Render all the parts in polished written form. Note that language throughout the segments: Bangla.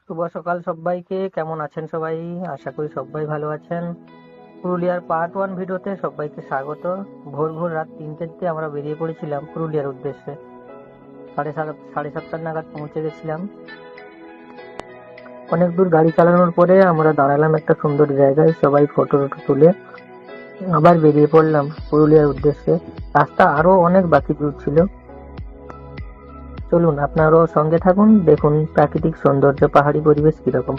শুভ সকাল সবাইকে। কেমন আছেন সবাই? আশা করি সবাই ভালো আছেন। পুরুলিয়ার পার্ট 1 ভিডিওতে সবাইকে স্বাগত। ভোর ভোর রাত 3টেতে আমরা বেরিয়ে পড়েছিলাম পুরুলিয়ার উদ্দেশ্যে। সাড়ে সাতটা নাগাদ পৌঁছে গেছিলাম। অনেক দূর গাড়ি চালানোর পরে আমরা দাঁড়ালাম একটা সুন্দর জায়গায়, সবাই ফটো তুলে আবার বেরিয়ে পড়লাম পুরুলিয়ার উদ্দেশ্যে। রাস্তা আরো অনেক বাকি দূর ছিল। চলুন আপনারাও সঙ্গে থাকুন, দেখুন প্রাকৃতিক সৌন্দর্য, পাহাড়ি পরিবেশ কিরকম।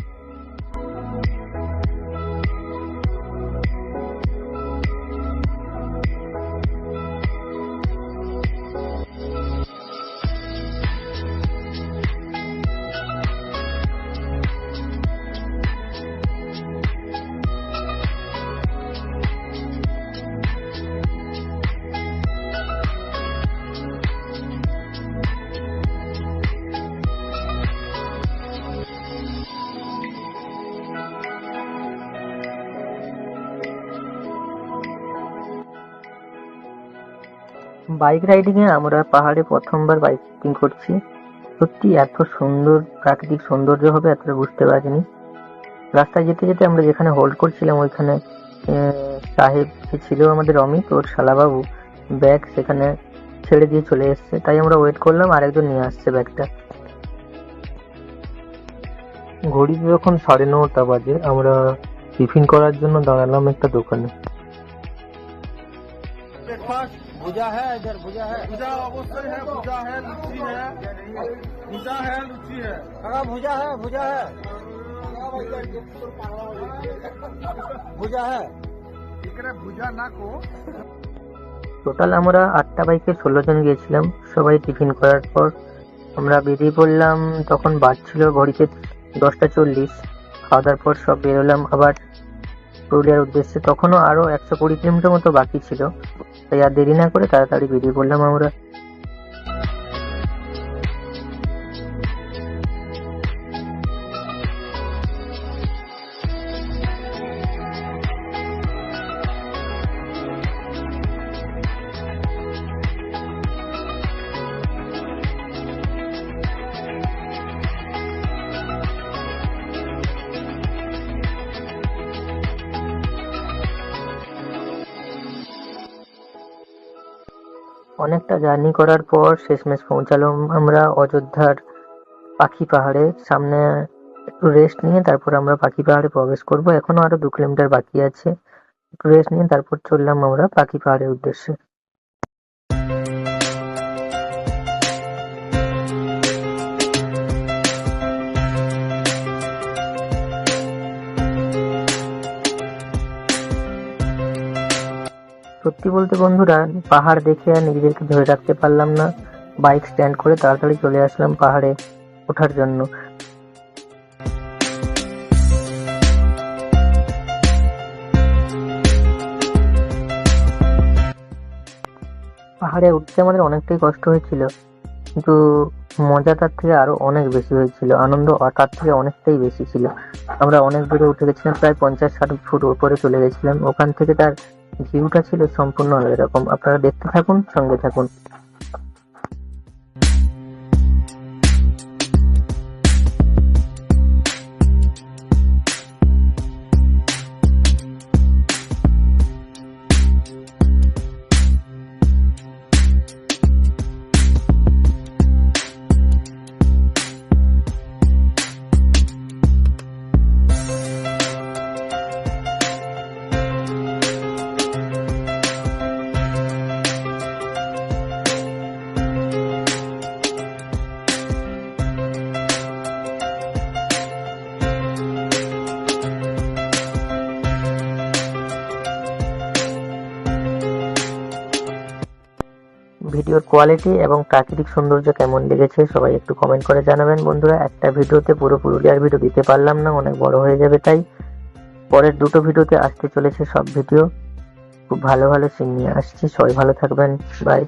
বাইক রাইডিং এ আমরা পাহাড়ে প্রথমবার বাইকিং করছি। সত্যি এত সুন্দর প্রাকৃতিক সৌন্দর্য হবে এতটা বুঝতে পারিনি। রাস্তায় যেতে যেতে আমরা যেখানে হোল্ড করছিলাম ওইখানে সাহেব যে ছিল আমাদের অমিত, ওর শালাবাবু ব্যাগ সেখানে ছেড়ে দিয়ে চলে এসছে, তাই আমরা ওয়েট করলাম, আরেকজন নিয়ে আসছে ব্যাগটা। ঘড়িতে যখন 9:30 বাজে আমরা টিফিন করার জন্য দাঁড়ালাম একটা দোকানে। ब्रेकफास्ट भुजा है, इधर भुजा है, भुजा अवश्य है, भुजा है, लुच्ची है, भुजा है, लुच्ची है, काका भुजा है, भुजा है, भुजा है, इकरे भुजा ना को। টোটাল আমরা 8টা বাইকে 16 জন গিয়েছিলাম। সবাই টিফিন করার পর আমরা বেরিয়ে পড়লাম। তখন বাজছিল ঘড়িতে 10টা 40। খাওয়া দাওয়ার পর সব বেরোলাম আবার পুরুলিয়ার উদ্দেশ্যে। তখনও আরো 120 কিলোমিটার মতো বাকি ছিল, তাই আর দেরি না করে তাড়াতাড়ি বেরিয়ে পড়লাম আমরা। অনেকটা জার্নি করার পর শেষমেশ পৌঁছালাম আমরা অযোধ্যার পাখি পাহাড়ে। সামনে একটু রেস্ট নিয়ে তারপর আমরা পাখি পাহাড়ে প্রবেশ করব। এখনো আরো 2 কিলোমিটার বাকি আছে। একটু রেস্ট নিয়ে তারপর চললাম আমরা পাখি পাহাড়ের উদ্দেশ্যে। সত্যি বলতে বন্ধুরা, পাহাড় দেখে আর নিজেদেরকে ধরে রাখতে পারলাম না। বাইক স্ট্যান্ড করে তাড়াতাড়ি চলে আসলাম পাহাড়ে ওঠার জন্য। পাহাড়ে উঠতে আমাদের অনেকটাই কষ্ট হয়েছিল, কিন্তু মজা তার থেকে আরো অনেক বেশি হয়েছিল, আনন্দ তার থেকে অনেকটাই বেশি ছিল। আমরা অনেক দূরে উঠে গেছিলাম, প্রায় 50-60 ফুট উপরে চলে গেছিলাম। ওখান থেকে তার ভিউটা ছিল সম্পূর্ণ আলাদা রকম। আপনারা দেখতে থাকুন, সঙ্গে থাকুন। ভিডিওর কোয়ালিটি এবং প্রাকৃতিক সৌন্দর্য কেমন লেগেছে সবাই একটু কমেন্ট করে জানাবেন বন্ধুরা। একটা ভিডিওতে পুরো পুরুলিয়ার ভিডিও দিতে পারলাম না, অনেক বড় হয়ে যাবে, তাই পরের 2টো ভিডিওতে আসতে চলেছে সব ভিডিও। খুব ভালো ভালো সিন নিয়ে আসছি। সবাই ভালো থাকবেন, বাই।